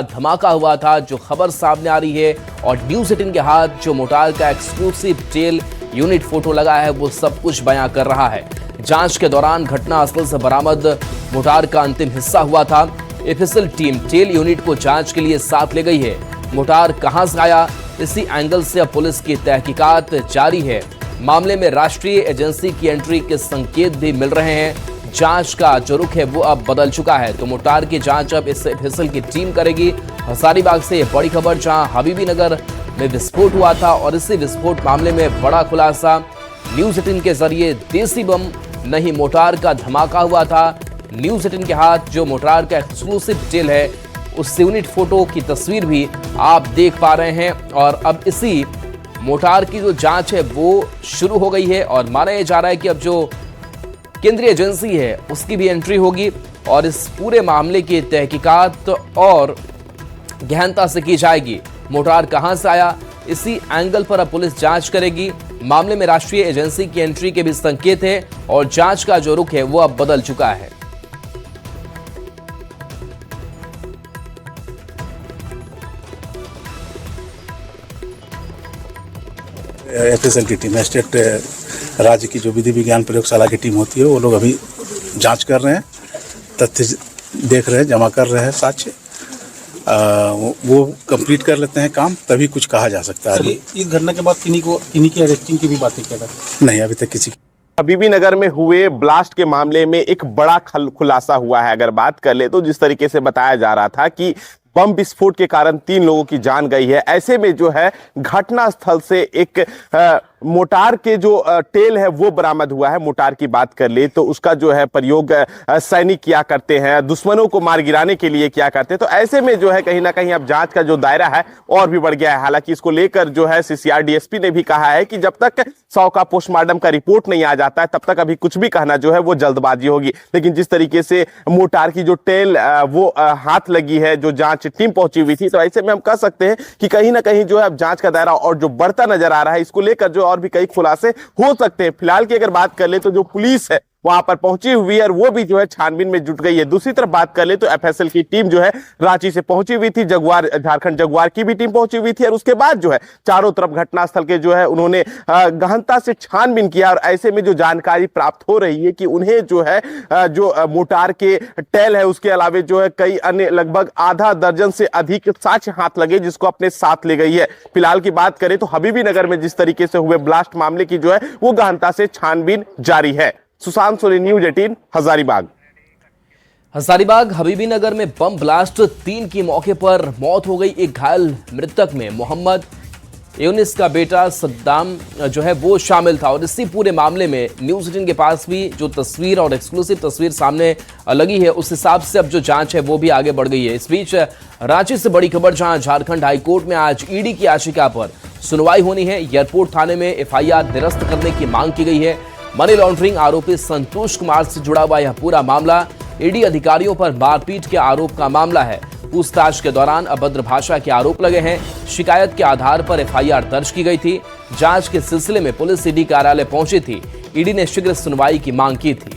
धमाका हुआ था, जो खबर सामने आ रही है। और न्यूज़ 18 के हाथ जो मोटार का एक्सक्लूसिव टेल यूनिट फोटो लगा है, वो सब कुछ बयां कर रहा है। जांच के दौरान घटनास्थल से बरामद मोटार का अंतिम हिस्सा हुआ था। एफएसएल टीम टेल यूनिट को जांच के लिए साथ ले गई है। मोटार कहां से आया, इसी एंगल से अब पुलिस की तहकीकात जारी है। मामले में राष्ट्रीय एजेंसी की एंट्री के संकेत भी मिल रहे हैं। जांच का जो रुख है वो अब बदल चुका है। तो मोटार की जांच अब इस एफएसएल की टीम करेगी। हजारीबाग से बड़ी खबर, जहां हबीबी नगर में विस्फोट हुआ था और इसी विस्फोट मामले में बड़ा खुलासा न्यूज़ 18 के जरिए। देसी बम नहीं, मोटार का धमाका हुआ था। न्यूज़ 18 के हाथ जो मोटार का एक्सक्लूसिव टेल है, उस यूनिट फोटो की तस्वीर भी आप देख पा रहे हैं। और अब इसी मोटार की जो जांच है वो शुरू हो गई है और माना यह जा रहा है कि अब जो केंद्रीय एजेंसी है उसकी भी एंट्री होगी और इस पूरे मामले की तहकीकात और गहनता से की जाएगी। मोटार कहां से आया, इसी एंगल पर अब पुलिस जांच करेगी। मामले में राष्ट्रीय एजेंसी की एंट्री के भी संकेत है और जांच का जो रुख है वो अब बदल चुका है। एफएसएल की टीम, स्टेट राज्य की जो विधि विज्ञान प्रयोगशाला की टीम होती है, वो लोग अभी जांच कर रहे हैं, तथ्य देख रहे हैं, जमा कर रहे हैं साक्ष्य। वो कंप्लीट कर लेते हैं काम, तभी कुछ कहा जा सकता है। इस घटना के बाद किन्हीं की अरेस्टिंग की भी बातें कर रहे हैं? नहीं, अभी तक किसी। हबीबी नगर में हुए ब्लास्ट के मामले में एक बड़ा खुलासा हुआ है। अगर बात कर ले तो जिस तरीके से बताया जा रहा था कि बम विस्फोट के कारण 3 लोगों की जान गई है, ऐसे में जो है घटनास्थल से एक मोटार के जो टेल है वो बरामद हुआ है। मोटार की बात कर ले तो उसका जो है प्रयोग सैनिक किया करते हैं, दुश्मनों को मार गिराने के लिए किया करते हैं। तो ऐसे में जो है कहीं ना कहीं अब जांच का जो दायरा है और भी बढ़ गया है। हालांकि इसको लेकर जो है सीसीआर डीएसपी ने भी कहा है कि जब तक 100 का पोस्टमार्टम का रिपोर्ट नहीं आ जाता है तब तक अभी कुछ भी कहना जो है वो जल्दबाजी होगी। लेकिन जिस तरीके से मोटार की जो टेल वो हाथ लगी है, जो जांच टीम पहुंची हुई थी, तो ऐसे में हम कह सकते हैं कि कहीं ना कहीं जो है अब जांच का दायरा और जो बढ़ता नजर आ रहा है, इसको लेकर जो और भी कई खुलासे हो सकते हैं। फिलहाल की अगर बात कर ले तो जो पुलिस है वहां पर पहुंची हुई है और वो भी जो है छानबीन में जुट गई है। दूसरी तरफ बात कर ले तो एफएसएल की टीम जो है रांची से पहुंची हुई थी, झारखंड जगुआर की भी टीम पहुंची हुई थी और उसके बाद जो है चारों तरफ घटनास्थल के जो है उन्होंने गहनता से छानबीन किया। और ऐसे में जो जानकारी प्राप्त हो रही है कि उन्हें जो है जो मोटार के टेल है उसके अलावे जो है कई अन्य लगभग आधा दर्जन से अधिक साक्ष्य हाथ लगे, जिसको अपने साथ ले गई है। फिलहाल की बात करें तो हबीबी नगर में जिस तरीके से हुए ब्लास्ट मामले की जो है वो गहनता से छानबीन जारी है। सुशांत सोनी, न्यूज़ 18, हजारीबाग। हजारीबाग हबीबी नगर में बम ब्लास्ट, 3 की मौके पर मौत हो गई। एक घायल मृतक में मोहम्मद यूनिस का बेटा सद्दाम जो है वो शामिल था। और इसी पूरे मामले में न्यूज़ 18 के पास भी जो तस्वीर और एक्सक्लूसिव तस्वीर सामने लगी है, उस हिसाब से अब जो जांच है वो भी आगे बढ़ गई है। इस बीच रांची से बड़ी खबर, जहां झारखंड हाईकोर्ट में आज ईडी की याचिका पर सुनवाई होनी है। एयरपोर्ट थाने में एफआईआर निरस्त करने की मांग की गई है। मनी लॉन्ड्रिंग आरोपी संतोष कुमार से जुड़ा हुआ यह पूरा मामला ईडी अधिकारियों पर मारपीट के आरोप का मामला है। पूछताछ के दौरान अभद्र भाषा के आरोप लगे हैं। शिकायत के आधार पर एफआईआर दर्ज की गई थी। जांच के सिलसिले में पुलिस ईडी कार्यालय पहुंची थी। ईडी ने शीघ्र सुनवाई की मांग की थी।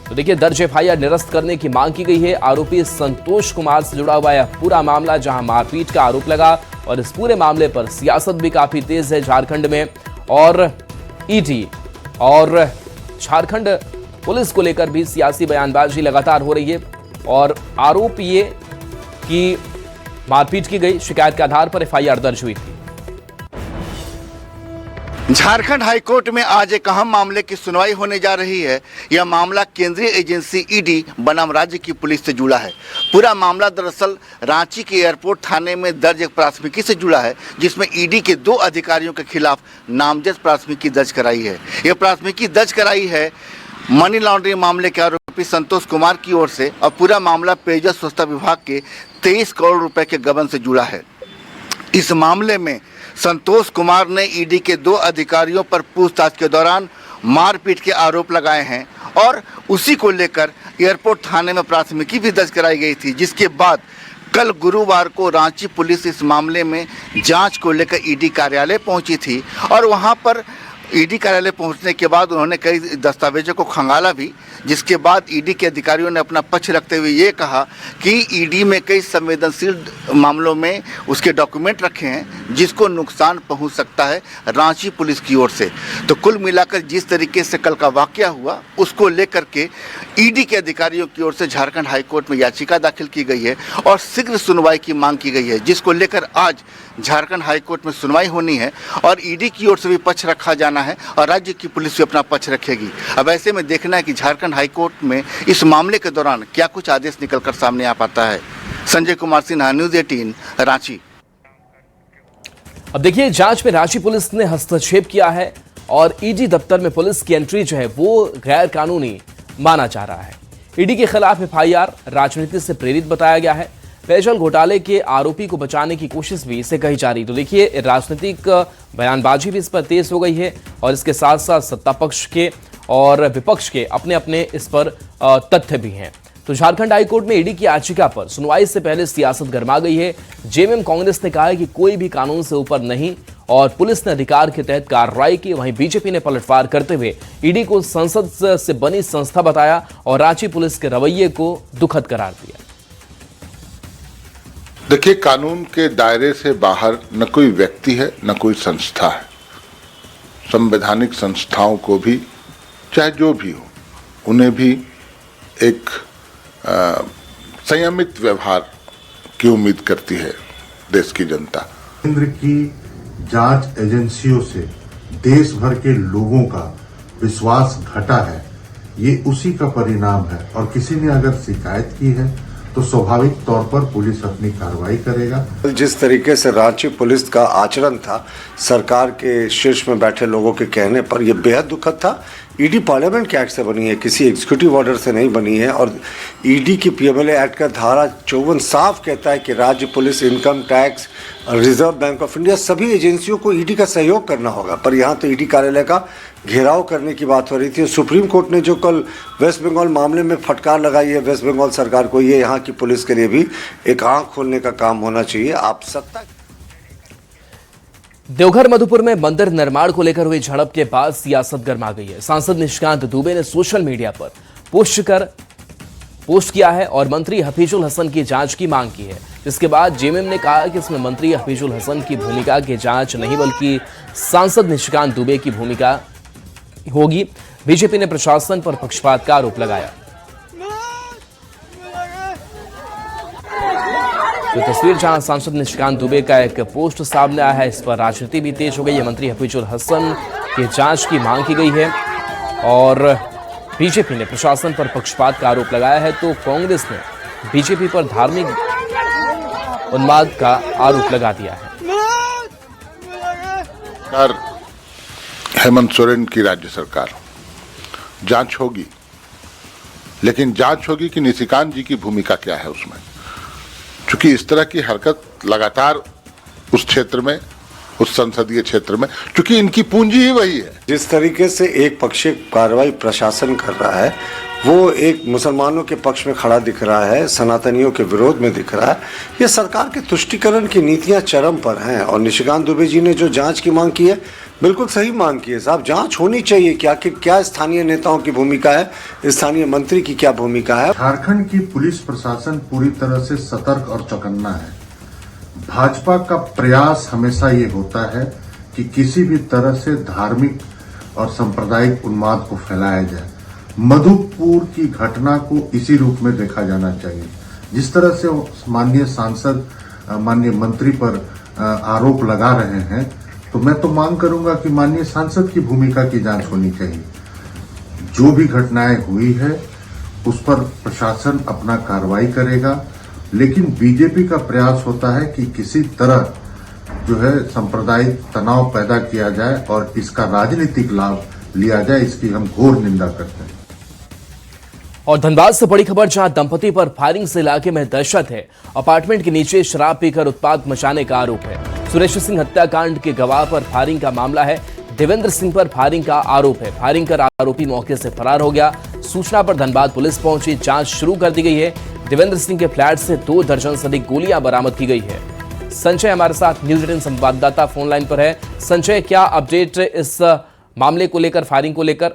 तो देखिए, दर्ज एफआईआर निरस्त करने की मांग की गई है। आरोपी संतोष कुमार से जुड़ा हुआ यह पूरा मामला, जहां मारपीट का आरोप लगा और इस पूरे मामले पर सियासत भी काफी तेज है झारखंड में। और ईडी और झारखंड पुलिस को लेकर भी सियासी बयानबाजी लगातार हो रही है। और आरोप ये कि मारपीट की गई, शिकायत के आधार पर एफआईआर दर्ज हुई थी। झारखंड हाईकोर्ट में आज एक अहम मामले की सुनवाई होने जा रही है। यह मामला केंद्रीय एजेंसी ईडी बनाम राज्य की पुलिस से जुड़ा है। पूरा मामला दरअसल रांची के एयरपोर्ट थाने में दर्ज एक प्राथमिकी से जुड़ा है, जिसमें ईडी के 2 अधिकारियों के खिलाफ नामजद प्राथमिकी दर्ज कराई है। यह प्राथमिकी दर्ज कराई है मनी लॉन्ड्रिंग मामले के आरोपी संतोष कुमार की ओर से और पूरा मामला पेयजल स्वच्छता विभाग के 23 करोड़ रुपए के गबन से जुड़ा है। इस मामले में संतोष कुमार ने ईडी के 2 अधिकारियों पर पूछताछ के दौरान मारपीट के आरोप लगाए हैं और उसी को लेकर एयरपोर्ट थाने में प्राथमिकी भी दर्ज कराई गई थी, जिसके बाद कल गुरुवार को रांची पुलिस इस मामले में जांच को लेकर ईडी कार्यालय पहुंची थी और वहां पर ईडी कार्यालय पहुंचने के बाद उन्होंने कई दस्तावेजों को खंगाला भी, जिसके बाद ईडी के अधिकारियों ने अपना पक्ष रखते हुए ये कहा कि ईडी में कई संवेदनशील मामलों में उसके डॉक्यूमेंट रखे हैं जिसको नुकसान पहुंच सकता है रांची पुलिस की ओर से। तो कुल मिलाकर जिस तरीके से कल का वाकया हुआ उसको लेकर के ईडी के अधिकारियों की ओर से झारखंड हाईकोर्ट में याचिका दाखिल की गई है और शीघ्र सुनवाई की मांग की गई है, जिसको लेकर आज झारखंड हाईकोर्ट में सुनवाई होनी है और ईडी की ओर से भी पक्ष रखा जाना है और राज्य की पुलिस भी अपना पक्ष रखेगी। अब ऐसे में देखना है कि झारखंड हाईकोर्ट में इस मामले के दौरान क्या कुछ आदेश निकलकर सामने आ पाता है। संजय कुमार सिन्हा, न्यूज़ 18, रांची। अब देखिए, जांच में रांची पुलिस ने हस्तक्षेप किया है और ईडी दफ्तर में पुलिस की एंट्री जो है वो गैर कानूनी माना जा रहा है। ईडी के खिलाफ एफआईआर राजनीति से प्रेरित बताया गया है। पेयजल घोटाले के आरोपी को बचाने की कोशिश भी इसे कही जा रही। तो देखिए, राजनीतिक बयानबाजी भी इस पर तेज हो गई है और इसके साथ साथ सत्ता पक्ष के और विपक्ष के अपने अपने इस पर तथ्य भी हैं। तो झारखंड हाईकोर्ट में ईडी की याचिका पर सुनवाई से पहले सियासत गर्मा गई है। जेएमएम कांग्रेस ने कहा है कि कोई भी कानून से ऊपर नहीं और पुलिस ने अधिकार के तहत कार्रवाई की। वहीं बीजेपी ने पलटवार करते हुए ईडी को संसद से बनी संस्था बताया और रांची पुलिस के रवैये को दुखद करार दिया। देखिए, कानून के दायरे से बाहर न कोई व्यक्ति है न कोई संस्था है। संवैधानिक संस्थाओं को भी, चाहे जो भी हो, उन्हें भी एक संयमित व्यवहार की उम्मीद करती है देश की जनता। केंद्र की जांच एजेंसियों से देश भर के लोगों का विश्वास घटा है, ये उसी का परिणाम है। और किसी ने अगर शिकायत की है तो स्वाभाविक तौर पर पुलिस अपनी कार्रवाई करेगा। जिस तरीके से रांची पुलिस का आचरण था सरकार के शीर्ष में बैठे लोगों के कहने पर, यह बेहद दुखद था। ईडी पार्लियामेंट के एक्ट से बनी है, किसी एग्जीक्यूटिव ऑर्डर से नहीं बनी है। और ईडी की पीएमएलए एक्ट का धारा 54 साफ कहता है कि राज्य police, income tax, reserve bank of India, सभी एजेंसियों को ईडी का सहयोग करना होगा। पर यहाँ तो ईडी कार्यालय का घेराव करने की बात हो रही थी। सुप्रीम कोर्ट ने जो कल वेस्ट बंगाल मामले में फटकार लगाई है वेस्ट बंगाल सरकार को, ये यहाँ की पुलिस के लिए भी एक आंख खोलने का काम होना चाहिए। आप सत्ता देवघर मधुपुर में मंदिर निर्माण को लेकर हुई झड़प के बाद सियासत गर्मा गई है। सांसद निशिकांत दुबे ने सोशल मीडिया पर पोस्ट किया है और मंत्री हफीजुल हसन की जांच की मांग की है। जिसके बाद जेएमएम ने कहा कि इसमें मंत्री हफीजुल हसन की भूमिका की जांच नहीं बल्कि सांसद निशिकांत दुबे की भूमिका होगी। बीजेपी ने प्रशासन पर पक्षपात का आरोप लगाया। तो तस्वीर जहां सांसद निशिकांत दुबे का एक पोस्ट सामने आया है, इस पर राजनीति भी तेज हो गई है। मंत्री हफीजुल हसन की जांच की मांग की गई है और बीजेपी ने प्रशासन पर पक्षपात का आरोप लगाया है। तो कांग्रेस ने बीजेपी पर धार्मिक उन्माद का आरोप लगा दिया है। हेमंत सोरेन की राज्य सरकार, जांच होगी, लेकिन जांच होगी कि निशिकांत जी की भूमिका क्या है उसमें। क्योंकि इस तरह की हरकत लगातार उस क्षेत्र में, उस संसदीय क्षेत्र में, क्योंकि इनकी पूंजी ही वही है। जिस तरीके से एक पक्षीय कार्रवाई प्रशासन कर रहा है वो एक मुसलमानों के पक्ष में खड़ा दिख रहा है, सनातनियों के विरोध में दिख रहा है। ये सरकार के तुष्टीकरण की नीतियां चरम पर हैं। और निशिकांत दुबे जी ने जो जांच की मांग की है, बिल्कुल सही मांग की है साहब। जांच होनी चाहिए कि आखिर क्या स्थानीय नेताओं की भूमिका है, स्थानीय मंत्री की क्या भूमिका है। झारखंड की पुलिस प्रशासन पूरी तरह से सतर्क और चौकन्ना है। भाजपा का प्रयास हमेशा ये होता है कि किसी भी तरह से धार्मिक और सांप्रदायिक उन्माद को फैलाया जाए। मधुपुर की घटना को इसी रूप में देखा जाना चाहिए। जिस तरह से माननीय सांसद, माननीय मंत्री पर आरोप लगा रहे हैं, तो मैं तो मांग करूंगा कि माननीय सांसद की भूमिका की जांच होनी चाहिए। जो भी घटनाएं हुई है उस पर प्रशासन अपना कार्रवाई करेगा, लेकिन बीजेपी का प्रयास होता है कि किसी तरह जो है सांप्रदायिक तनाव पैदा किया जाए और इसका राजनीतिक लाभ लिया जाए। इसकी हम घोर निंदा करते हैं। और धनबाद से बड़ी खबर, जहां दंपति पर फायरिंग से इलाके में दहशत है। अपार्टमेंट के नीचे शराब पीकर उत्पात मचाने का आरोप है। सुरेश सिंह हत्याकांड के गवाह पर फायरिंग का मामला है। देवेंद्र सिंह पर फायरिंग का आरोप है। फायरिंग कर आरोपी मौके से फरार हो गया। सूचना पर धनबाद पुलिस पहुंची, जांच शुरू कर दी गई है। देवेंद्र सिंह के फ्लैट से 2 दर्जन से अधिक गोलियां बरामद की गई है। संजय हमारे साथ न्यूज़ 18 संवाददाता फोन लाइन पर है। संजय, क्या अपडेट इस मामले को लेकर, फायरिंग को लेकर?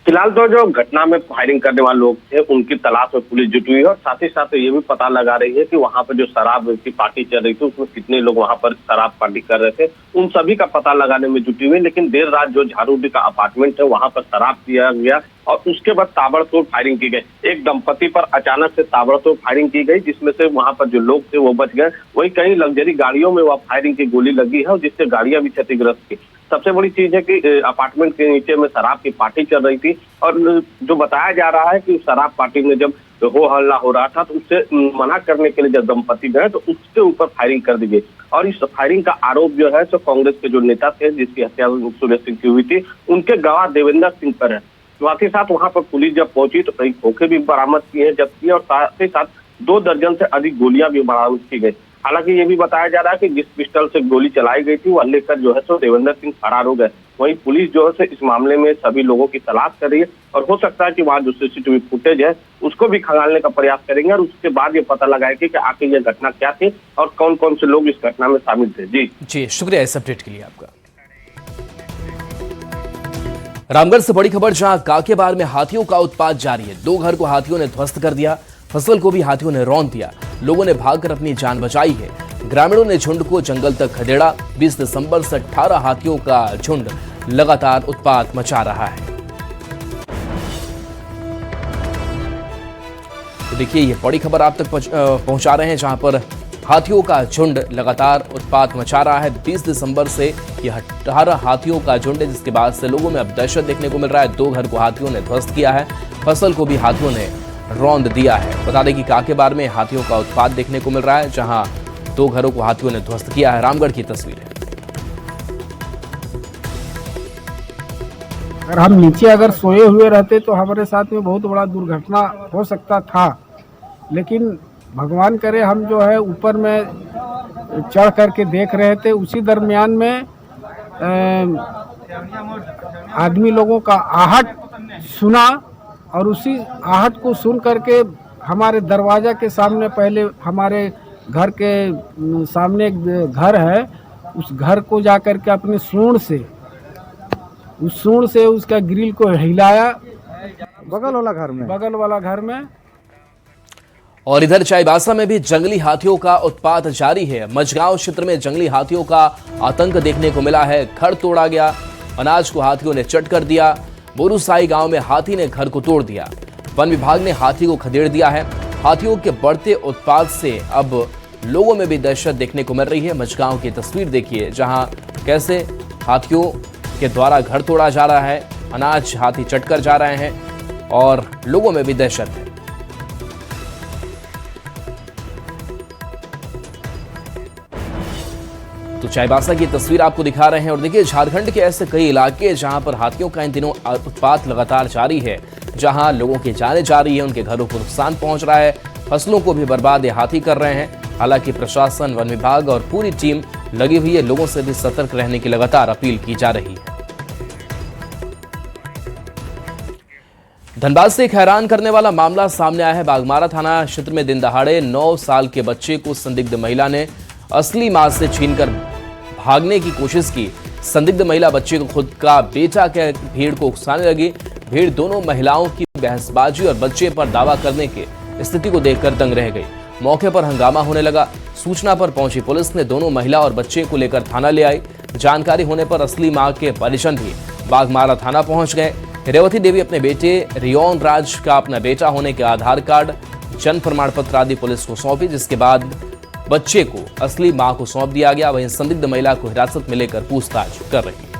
फिलहाल तो जो घटना में फायरिंग करने वाले लोग थे उनकी तलाश में पुलिस जुटी हुई है और साथ ही साथ ये भी पता लगा रही है कि वहां पर जो शराब की पार्टी चल रही थी उसमें कितने लोग वहां पर शराब पार्टी कर रहे थे, उन सभी का पता लगाने में जुटी हुई। लेकिन देर रात जो झारूडी का अपार्टमेंट है वहां पर शराब पिया गया और उसके बाद ताबड़तोड़ फायरिंग की गई। एक दंपति पर अचानक से ताबड़तोड़ फायरिंग की गई, जिसमें से वहां पर जो लोग थे वो बच गए। वहीं कई लग्जरी गाड़ियों में वह फायरिंग की गोली लगी है और जिससे गाड़ियां भी क्षतिग्रस्त की। सबसे बड़ी चीज है कि अपार्टमेंट के नीचे में शराब की पार्टी चल रही थी और जो बताया जा रहा है कि शराब पार्टी में जब हो हल्ला हो रहा था तो उससे मना करने के लिए जब दंपति गए तो उसके ऊपर फायरिंग कर दी गई। और इस फायरिंग का आरोप जो है तो कांग्रेस के जो नेता थे जिसकी हत्या सुरेश सिंह की हुई थी उनके गवाह देवेंद्र सिंह पर है। साथ ही साथ वहां पर पुलिस जब पहुंची तो कई खोखे भी बरामद किए, जब्त किए और साथ ही साथ 2 दर्जन से अधिक गोलियां भी बरामद की गई। हालांकि ये भी बताया जा रहा है कि जिस पिस्टल से गोली चलाई गई थी वह लेकर जो है सो देवेंद्र सिंह फरार हो गए। वहीं पुलिस जो है इस मामले में सभी लोगों की तलाश कर रही है और हो सकता है कि वहाँ जो सीसीटीवी फुटेज है उसको भी खंगालने का प्रयास करेंगे और उसके बाद ये पता लगाएंगे कि आखिर ये घटना क्या थी और कौन कौन से लोग इस घटना में शामिल थे। जी शुक्रिया इस अपडेट के लिए आपका। रामगढ़ से बड़ी खबर, जहां काकेबार में हाथियों का उत्पात जारी है। 2 घर को हाथियों ने ध्वस्त कर दिया, फसल को भी हाथियों ने रौंद दिया। लोगों ने भागकर अपनी जान बचाई है। ग्रामीणों ने झुंड को जंगल तक खदेड़ा। 20 दिसंबर से 18 हाथियों का झुंड लगातार उत्पात मचा रहा है। तो देखिए, ये बड़ी खबर आप तक पहुंचा रहे हैं, जहां पर हाथियों का झुंड लगातार उत्पात मचा रहा है। 20 दिसंबर से यह 18 हाथियों का झुंड है, जिसके बाद से लोगों में अब दहशत देखने को मिल रहा है। 2 घर को हाथियों ने ध्वस्त किया है, फसल को भी हाथियों ने रौंद दिया है। बता दें कि काकेबार में हाथियों का उत्पात देखने को मिल रहा है, जहां 2 घरों को हाथियों ने ध्वस्त किया है। रामगढ़ की तस्वीर है। अगर हम नीचे अगर सोए हुए रहते तो हमारे साथ में बहुत बड़ा दुर्घटना हो सकता था, लेकिन भगवान करे हम जो है ऊपर में चढ़ करके देख रहे थे। उसी दरमियान में आदमी लोगों का आहट सुना और उसी आहट को सुन करके हमारे दरवाजा के सामने, पहले हमारे घर के सामने एक घर है, उस घर को जा कर के अपने सूंड से उसका ग्रिल को हिलाया, बगल वाला घर में। और इधर चाईबासा में भी जंगली हाथियों का उत्पात जारी है। मझगांव क्षेत्र में जंगली हाथियों का आतंक देखने को मिला है। घर तोड़ा गया, अनाज को हाथियों ने चट कर दिया। बोरूसाई गांव में हाथी ने घर को तोड़ दिया। वन विभाग ने हाथी को खदेड़ दिया है। हाथियों के बढ़ते उत्पात से अब लोगों में भी दहशत देखने को मिल रही है। मझगांव की तस्वीर देखिए, जहां कैसे हाथियों के द्वारा घर तोड़ा जा रहा है, अनाज हाथी चटकर जा रहे हैं और लोगों में भी दहशत है। तो चाईबासा की तस्वीर आपको दिखा रहे हैं। और देखिए, झारखंड के ऐसे कई इलाके जहां पर हाथियों का इन दिनों उत्पात लगातार जारी है, जहां लोगों की जानें जा रही है, उनके घरों को नुकसान पहुंच रहा है, फसलों को भी बर्बाद ये हाथी कर रहे हैं। हालांकि प्रशासन, वन विभाग और पूरी टीम लगी हुई है। लोगों से भी सतर्क रहने की लगातार अपील की जा रही है। धनबाद से एक हैरान करने वाला मामला सामने आया है। बाघमारा थाना क्षेत्र में दिन दहाड़े 9 साल के बच्चे को संदिग्ध महिला ने असली मां से छीनकर भागने की कोशिश की। संदिग्ध महिला बच्चे को खुद का बेटा के भीड़ को उकसाने लगी। भीड़ दोनों महिलाओं की बहसबाजी और बच्चे पर दावा करने की स्थिति को देखकर दंग रह गई। मौके पर हंगामा होने लगा। सूचना पर पहुंची पुलिस ने दोनों महिला और बच्चे को लेकर थाना ले आई। जानकारी होने पर असली मां के परिजन भी बाघमारा थाना पहुंच गए। रेवती देवी अपने बेटे रियोन राज का अपना बेटा होने के आधार कार्ड, जन्म प्रमाण पत्र आदि पुलिस को सौंपी, जिसके बाद बच्चे को असली मां को सौंप दिया गया। वहीं संदिग्ध महिला को हिरासत में लेकर पूछताछ कर रही है।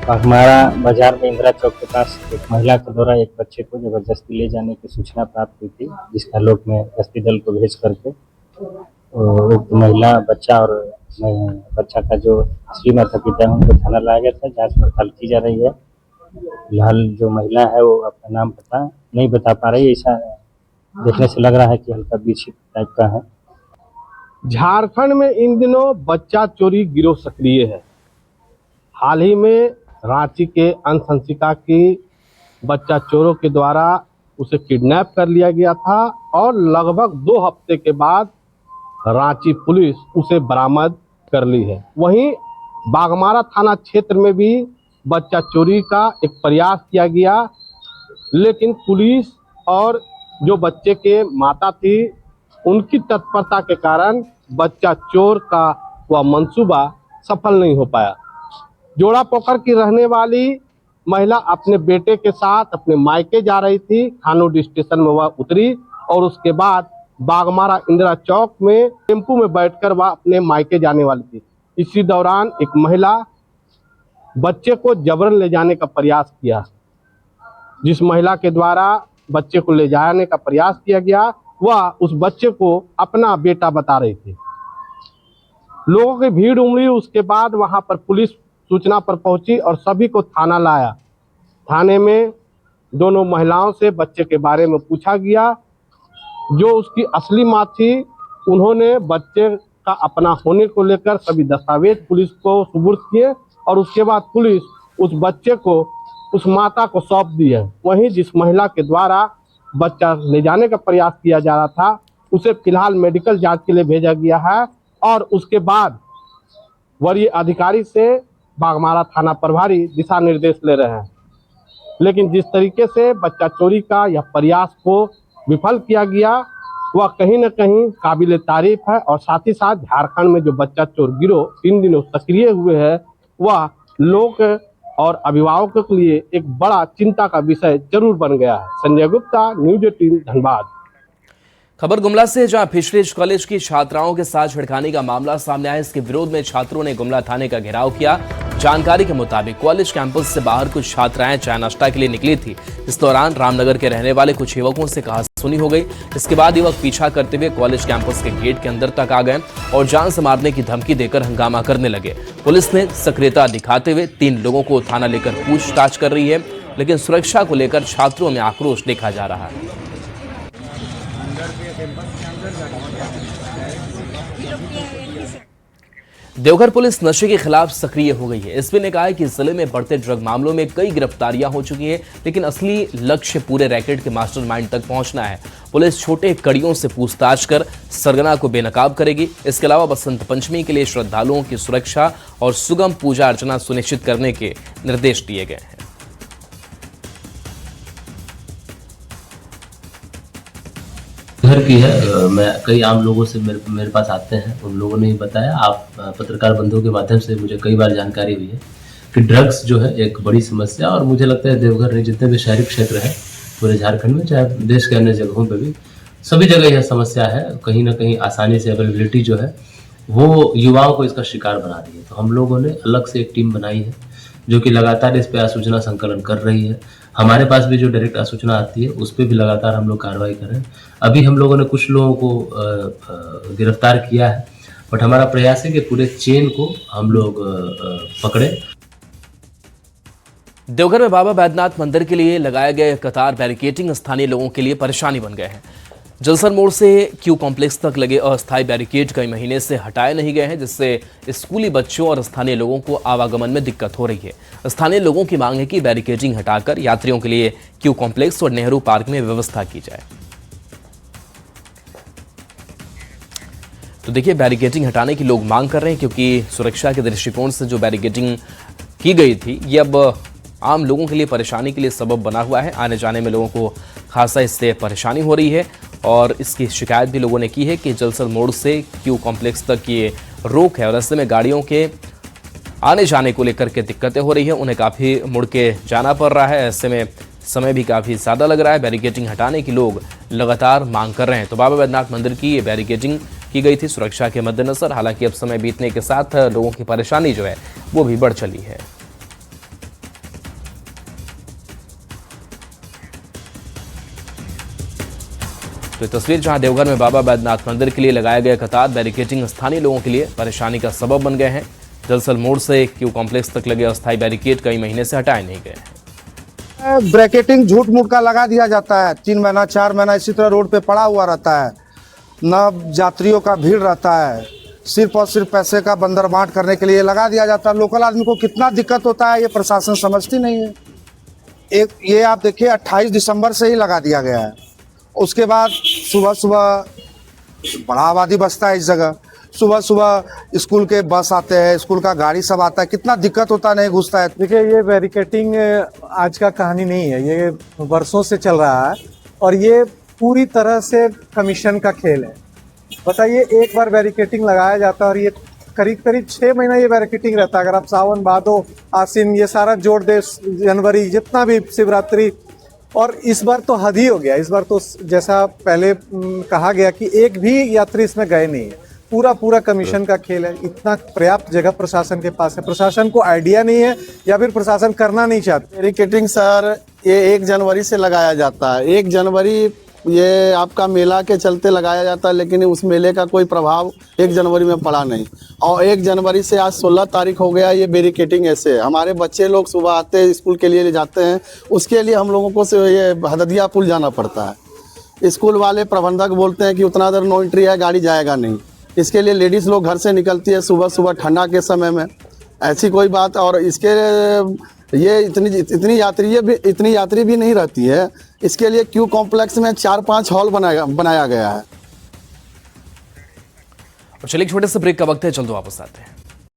बाघमारा बाजार में इंदिरा चौक के पास एक महिला के द्वारा एक बच्चे को जबरदस्ती ले जाने की सूचना प्राप्त हुई थी, जिसका लोक में गश्ती दल को भेज करके उक्त महिला, बच्चा और बच्चा का जो असली माता पिता है उनको थाना लाया गया था। जांच पड़ताल की जा रही है। फिलहाल जो महिला है वो अपना नाम पता नहीं बता पा रही है। ऐसा देखने से लग रहा है कि हल्का विक्षिप्त टाइप का है। झारखंड में इन दिनों बच्चा चोरी गिरोह सक्रिय है। हाल ही में रांची के अनसंसिका की बच्चा चोरों के द्वारा उसे किडनैप कर लिया गया था और लगभग 2 हफ्ते के बाद रांची पुलिस उसे बरामद कर ली है। वहीं बाघमारा थाना क्षेत्र में भी बच्चा चोरी का एक प्रयास किया गया, लेकिन पुलिस और जो बच्चे के माता थी उनकी तत्परता के कारण बच्चा चोर का वह मंसूबा सफल नहीं हो पाया। जोड़ा पोखर की रहने वाली महिला अपने बेटे के साथ अपने मायके जा रही थी। खानोड स्टेशन में वह उतरी और उसके बाद बाघमारा इंदिरा चौक में टेम्पू में बैठकर वह अपने मायके जाने वाली थी। इसी दौरान एक महिला बच्चे को जबरन ले जाने का प्रयास किया। जिस महिला के द्वारा बच्चे को ले जाने का प्रयास किया गया वह उस बच्चे को अपना बेटा बता रही थी। लोगों की भीड़ उमड़ी। उसके बाद वहां पर पुलिस सूचना पर पहुंची और सभी को थाना लाया। थाने में दोनों महिलाओं से बच्चे के बारे में पूछा गया। जो उसकी असली माँ थी उन्होंने बच्चे का अपना होने को लेकर सभी दस्तावेज पुलिस को सुपुर्द किए और उसके बाद पुलिस उस बच्चे को उस माता को सौंप दी है। वहीं जिस महिला के द्वारा बच्चा ले जाने का प्रयास किया जा रहा था उसे फिलहाल मेडिकल जांच के लिए भेजा गया है और उसके बाद वरीय अधिकारी से बाघमारा थाना प्रभारी दिशा निर्देश ले रहे हैं। लेकिन जिस तरीके से बच्चा चोरी का यह प्रयास को विफल किया गया वह कहीं न कहीं काबिल तारीफ है और साथ ही साथ झारखंड में जो बच्चा चोर गिरोह इन दिनों सक्रिय हुए हैं वह लोग और अभिभावकों के लिए एक बड़ा चिंता का विषय जरूर बन गया है। संजय गुप्ता, न्यूज 18 धनबाद। खबर गुमला से, जहां फिशरीज कॉलेज की छात्राओं के साथ छिड़खानी का मामला सामने आया। इसके विरोध में छात्रों ने गुमला थाने का घेराव किया। जानकारी के मुताबिक कॉलेज कैंपस से बाहर कुछ छात्राएं चाय नाश्ता के लिए निकली थी। इस दौरान रामनगर के रहने वाले कुछ युवकों से कहासुनी हो गई। इसके बाद युवक पीछा करते हुए कॉलेज कैंपस के गेट के अंदर तक आ गए और जान से मारने की धमकी देकर हंगामा करने लगे। पुलिस ने सक्रियता दिखाते हुए 3 लोगों को थाना लेकर पूछताछ कर रही है, लेकिन सुरक्षा को लेकर छात्रों में आक्रोश देखा जा रहा है। देवघर पुलिस नशे के खिलाफ सक्रिय हो गई है। एसपी ने कहा है कि जिले में बढ़ते ड्रग मामलों में कई गिरफ्तारियां हो चुकी हैं, लेकिन असली लक्ष्य पूरे रैकेट के मास्टरमाइंड तक पहुंचना है। पुलिस छोटे कड़ियों से पूछताछ कर सरगना को बेनकाब करेगी। इसके अलावा बसंत पंचमी के लिए श्रद्धालुओं की सुरक्षा और सुगम पूजा अर्चना सुनिश्चित करने के निर्देश दिए गए हैं। घर की है, मैं कई आम लोगों से मेरे पास आते हैं, उन लोगों ने ही बताया, आप पत्रकार बंधुओं के माध्यम से मुझे कई बार जानकारी हुई है कि ड्रग्स जो है एक बड़ी समस्या, और मुझे लगता है देवघर नहीं जितने भी शहरी क्षेत्र है पूरे झारखंड में, चाहे देश के अन्य जगहों पे भी, सभी जगह यह समस्या है। कहीं ना कहीं आसानी से अवेलेबिलिटी जो है वो युवाओं को इसका शिकार बना रही है। तो हम लोगों ने अलग से एक टीम बनाई है जो कि लगातार इस पे सूचना संकलन कर रही है। हमारे पास भी जो डायरेक्ट सूचना आती है उस पर भी लगातार हम लोग कार्रवाई कर रहे हैं। अभी हम लोगों ने कुछ लोगों को गिरफ्तार किया है, बट हमारा प्रयास है कि पूरे चेन को हम लोग पकड़े। देवघर में बाबा बैद्यनाथ मंदिर के लिए लगाए गए कतार बैरिकेडिंग स्थानीय लोगों के लिए परेशानी बन गए हैं। जलसर मोड़ से क्यू कॉम्प्लेक्स तक लगे अस्थायी बैरिकेड कई महीने से हटाए नहीं गए हैं, जिससे स्कूली बच्चों और स्थानीय लोगों को आवागमन में दिक्कत हो रही है। स्थानीय लोगों की मांग है कि बैरिकेडिंग हटाकर यात्रियों के लिए क्यू कॉम्प्लेक्स और नेहरू पार्क में व्यवस्था की जाए। तो देखिए, बैरिकेडिंग हटाने की लोग मांग कर रहे हैं, क्योंकि सुरक्षा के दृष्टिकोण से जो बैरिकेडिंग की गई थी ये अब आम लोगों के लिए परेशानी के लिए सबब बना हुआ है। आने जाने में लोगों को खासा इससे परेशानी हो रही है और इसकी शिकायत भी लोगों ने की है कि जलसर मोड़ से क्यू कॉम्प्लेक्स तक ये रोक है और रास्ते में गाड़ियों के आने जाने को लेकर के दिक्कतें हो रही है। उन्हें काफ़ी मुड़ के जाना पड़ रहा है, ऐसे में समय भी काफ़ी ज़्यादा लग रहा है। बैरिकेडिंग हटाने की लोग लगातार मांग कर रहे हैं। तो बाबा बैद्यनाथ मंदिर की ये बैरिकेडिंग की गई थी सुरक्षा के मद्देनजर। हालांकि अब समय बीतने के साथ लोगों की परेशानी जो है वो भी बढ़ चली है। तो ये तस्वीर जहां देवघर में बाबा बैद्यनाथ मंदिर के लिए लगाए गए कतार बैरिकेडिंग स्थानीय लोगों के लिए परेशानी का सबब बन गए हैं। जलसल मोड़ से क्यू कॉम्प्लेक्स तक लगे अस्थायी बैरिकेड कई महीने से हटाए नहीं गए हैं। ब्रैकेटिंग झूठ मूठ का लगा दिया जाता है, 3 महीना 4 महीना इसी तरह रोड पे पड़ा हुआ रहता है। न यात्रियों का भीड़ रहता है, सिर्फ और सिर्फ पैसे का बंदर बांट करने के लिए लगा दिया जाता है। लोकल आदमी को कितना दिक्कत होता है ये प्रशासन समझती नहीं है। ये आप देखिए 28 दिसंबर से ही लगा दिया गया है। उसके बाद सुबह सुबह बड़ा आबादी बसता है इस जगह, सुबह सुबह स्कूल के बस आते हैं, स्कूल का गाड़ी सब आता है, कितना दिक्कत होता है, नहीं घुसता है। देखिए, ये बैरिकेटिंग आज का कहानी नहीं है, ये वर्षों से चल रहा है और ये पूरी तरह से कमीशन का खेल है। बताइए, एक बार बैरिकेटिंग लगाया जाता है और ये करीब करीब 6 महीना ये बैरिकेटिंग रहता है। अगर आप सावन, भादो, आसिन ये सारा जोड़ दे, जनवरी, जितना भी, शिवरात्रि, और इस बार तो हद ही हो गया। इस बार तो जैसा पहले कहा गया कि एक भी यात्री इसमें गए नहीं है, पूरा कमीशन का खेल है। इतना पर्याप्त जगह प्रशासन के पास है, प्रशासन को आइडिया नहीं है या फिर प्रशासन करना नहीं चाहते। बैरिकेटिंग सर ये 1 जनवरी से लगाया जाता है। 1 जनवरी ये आपका मेला के चलते लगाया जाता है, लेकिन उस मेले का कोई प्रभाव 1 जनवरी में पड़ा नहीं। और 1 जनवरी से आज 16 तारीख हो गया, ये बैरिकेटिंग ऐसे है। हमारे बच्चे लोग सुबह आते हैं, स्कूल के लिए जाते हैं, उसके लिए हम लोगों को से ये हददिया पुल जाना पड़ता है। स्कूल वाले प्रबंधक बोलते हैं कि उतना देर नो एंट्री है, गाड़ी जाएगा नहीं। इसके लिए लेडीज़ लोग घर से निकलती है सुबह सुबह ठंडा के समय में, ऐसी कोई बात। और इसके ये इतनी यात्री भी नहीं रहती है। इसके लिए क्यू कॉम्प्लेक्स में 4-5 हॉल बनाया गया है। और चलिए, एक छोटे से ब्रेक का वक्त है, चल दो वापस आते हैं।